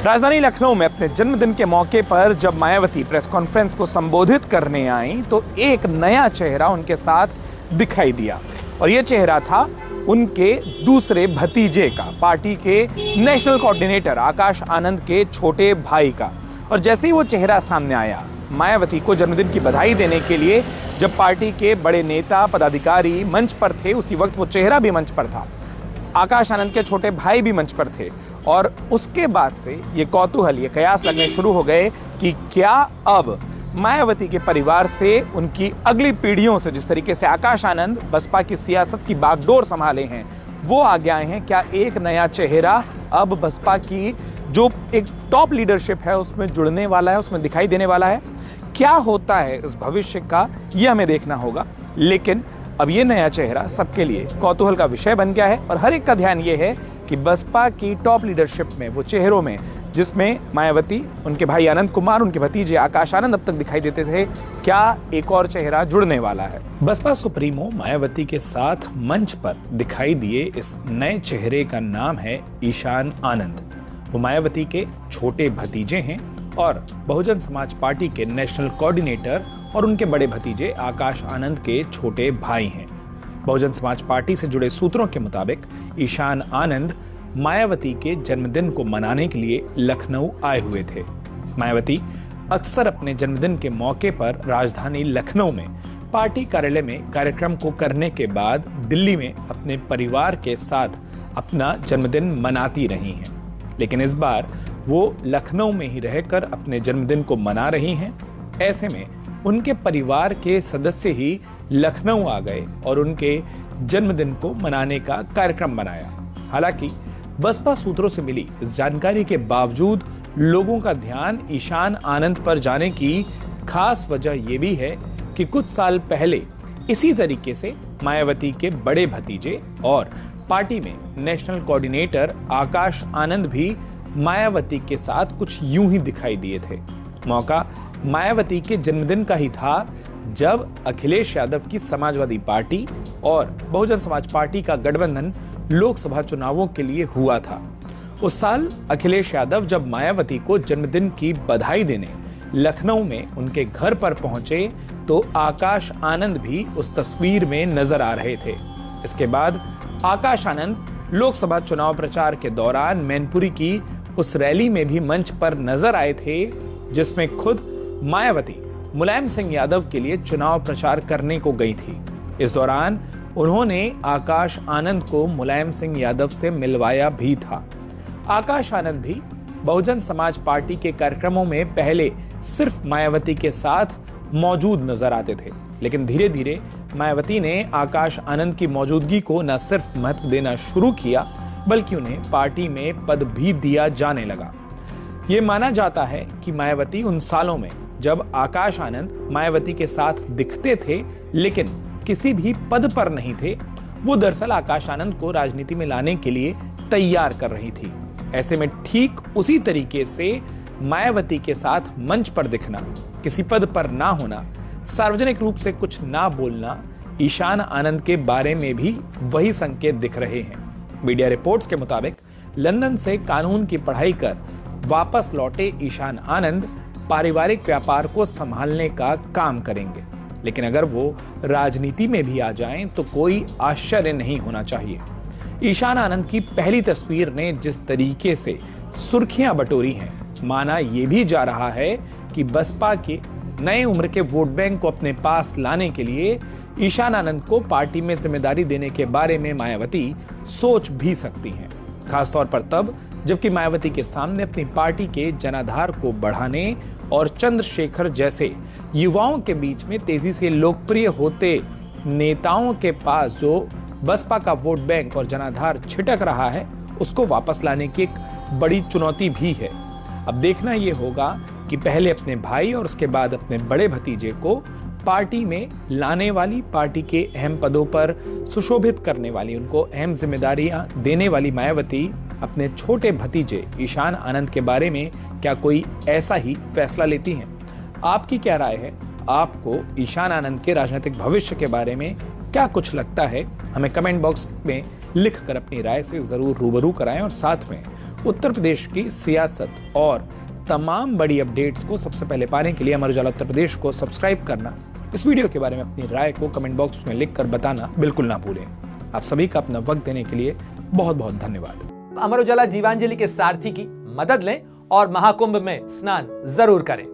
राजधानी लखनऊ में अपने जन्मदिन के मौके पर जब मायावती प्रेस कॉन्फ्रेंस को संबोधित करने आई तो एक नया चेहरा उनके साथ दिखाई दिया और यह चेहरा था उनके दूसरे भतीजे का, पार्टी के नेशनल कोऑर्डिनेटर आकाश आनंद के छोटे भाई का। और जैसे ही वो चेहरा सामने आया, मायावती को जन्मदिन की बधाई देने के लिए जब पार्टी के बड़े नेता पदाधिकारी मंच पर थे, उसी वक्त वो चेहरा भी मंच पर था। आकाश आनंद के छोटे भाई भी मंच पर थे और उसके बाद से ये कौतूहल, ये कयास लगने शुरू हो गए कि क्या अब मायावती के परिवार से, उनकी अगली पीढ़ियों से, जिस तरीके से आकाश आनंद बसपा की सियासत की बागडोर संभाले हैं, वो आगे आए हैं, क्या एक नया चेहरा अब बसपा की जो एक टॉप लीडरशिप है उसमें जुड़ने वाला है, उसमें दिखाई देने वाला है? क्या होता है इस भविष्य का, ये हमें देखना होगा। लेकिन अब ये नया चेहरा सबके लिए कौतूहल का विषय बन गया है और हर एक का ध्यान ये है कि बसपा की टॉप लीडरशिप में, वो चेहरों में जिसमें मायावती, उनके भाई आनंद कुमार, उनके भतीजे आकाश आनंद अब तक दिखाई देते थे, क्या एक और चेहरा जुड़ने वाला है? बसपा सुप्रीमो मायावती के साथ मंच पर दिखाई दिए इस नए चेहरे का नाम है ईशान आनंद। वो मायावती के छोटे भतीजे हैं और बहुजन समाज पार्टी के नेशनल कोऑर्डिनेटर और उनके बड़े भतीजे आकाश आनंद के छोटे भाई हैं। बहुजन समाज पार्टी से जुड़े सूत्रों के मुताबिक ईशान आनंद मायावती के जन्मदिन को मनाने के लिए लखनऊ आए हुए थे। मायावती अक्सर अपने जन्मदिन के मौके पर राजधानी लखनऊ में पार्टी कार्यालय में कार्यक्रम को करने के बाद दिल्ली में अपने परिवार के साथ अपना जन्मदिन मनाती रही हैं। लेकिन इस बार वो लखनऊ में ही रहकर अपने जन्मदिन को मना रही हैं। ऐसे में उनके परिवार के सदस्य ही लखनऊ आ गए और उनके जन्मदिन को मनाने का कार्यक्रम बनाया। हालांकि बसपा सूत्रों से मिली इस जानकारी के बावजूद लोगों का ध्यान ईशान आनंद पर जाने की खास वजह यह भी है कि कुछ साल पहले इसी तरीके से मायावती के बड़े भतीजे और पार्टी में नेशनल कोऑर्डिनेटर आकाश आनंद भी मायावती के साथ कुछ यूं ही दिखाई दिए थे। मौका मायावती के जन्मदिन का ही था जब अखिलेश यादव की समाजवादी पार्टी और बहुजन समाज पार्टी का गठबंधन लोकसभा चुनावों के लिए हुआ था। उस साल अखिलेश यादव जब मायावती को जन्मदिन की बधाई देने लखनऊ में उनके घर पर पहुंचे तो आकाश आनंद भी उस तस्वीर में नजर आ रहे थे। इसके बाद आकाश आनंद लोकसभा चुनाव प्रचार के दौरान मैनपुरी की उस रैली में भी मंच पर नजर आए थे, जिसमें खुद मायावती मुलायम सिंह यादव के लिए चुनाव प्रचार करने को गई थी। इस दौरान उन्होंने आकाश आनंद को मुलायम सिंह यादव से मिलवाया भी था। आकाश आनंद भी बहुजन समाज पार्टी के कार्यक्रमों में पहले सिर्फ मायावती के साथ मौजूद नजर आते थे, लेकिन धीरे धीरे मायावती ने आकाश आनंद की मौजूदगी को न सिर्फ महत्व देना शुरू किया, बल्कि उन्हें पार्टी में पद भी दिया जाने लगा। ये माना जाता है कि मायावती उन सालों में जब आकाश आनंद मायावती के साथ दिखते थे लेकिन किसी भी पद पर नहीं थे, वो दरअसल आकाश आनंद को राजनीति में लाने के लिए तैयार कर रही थी। ऐसे में ठीक उसी तरीके से मायावती के साथ मंच पर दिखना, किसी पद पर ना होना, सार्वजनिक रूप से कुछ ना बोलना, ईशान आनंद के बारे में भी वही संकेत दिख रहे हैं। मीडिया रिपोर्ट्स के मुताबिक लंदन से कानून की पढ़ाई कर वापस लौटे ईशान आनंद पारिवारिक व्यापार को संभालने का काम करेंगे, लेकिन अगर वो राजनीति में भी आ जाएं तो कोई आश्चर्य नहीं होना चाहिए। ईशान आनंद की पहली तस्वीर ने जिस तरीके से सुर्खियां बटोरी हैं, माना यह भी जा रहा है कि बसपा के नए उम्र के वोट बैंक को अपने पास लाने के लिए ईशान आनंद को पार्टी में जिम्मेदारी देने के बारे में मायावती सोच भी सकती हैं, खासतौर पर तब जबकि मायावती के सामने अपनी पार्टी के जनाधार को बढ़ाने और चंद्रशेखर जैसे युवाओं के बीच में तेजी से लोकप्रिय होते नेताओं के पास जो बसपा का वोट बैंक और जनाधार छिटक रहा है, उसको वापस लाने की एक बड़ी चुनौती भी है। अब देखना यह होगा कि पहले अपने भाई और उसके बाद अपने बड़े भतीजे को पार्टी में लाने वाली, पार्टी के अहम पदों पर सुशोभित करने वाली, उनको अहम जिम्मेदारियां देने वाली मायावती अपने छोटे भतीजे ईशान आनंद के बारे में क्या कोई ऐसा ही फैसला लेती हैं? आपकी क्या राय है? आपको ईशान आनंद के राजनीतिक भविष्य के बारे में क्या कुछ लगता है? हमें कमेंट बॉक्स में लिखकर अपनी राय से जरूर रूबरू कराएं और साथ में उत्तर प्रदेश की सियासत और तमाम बड़ी अपडेट्स को सबसे पहले पाने के लिए अमर उजाला उत्तर प्रदेश को सब्सक्राइब करना, इस वीडियो के बारे में अपनी राय को कमेंट बॉक्स में लिखकर बताना बिल्कुल ना भूलें। आप सभी का अपना वक्त देने के लिए बहुत बहुत धन्यवाद। अमर उजाला जीवांजलि के सारथी की मदद लें और महाकुंभ में स्नान जरूर करें।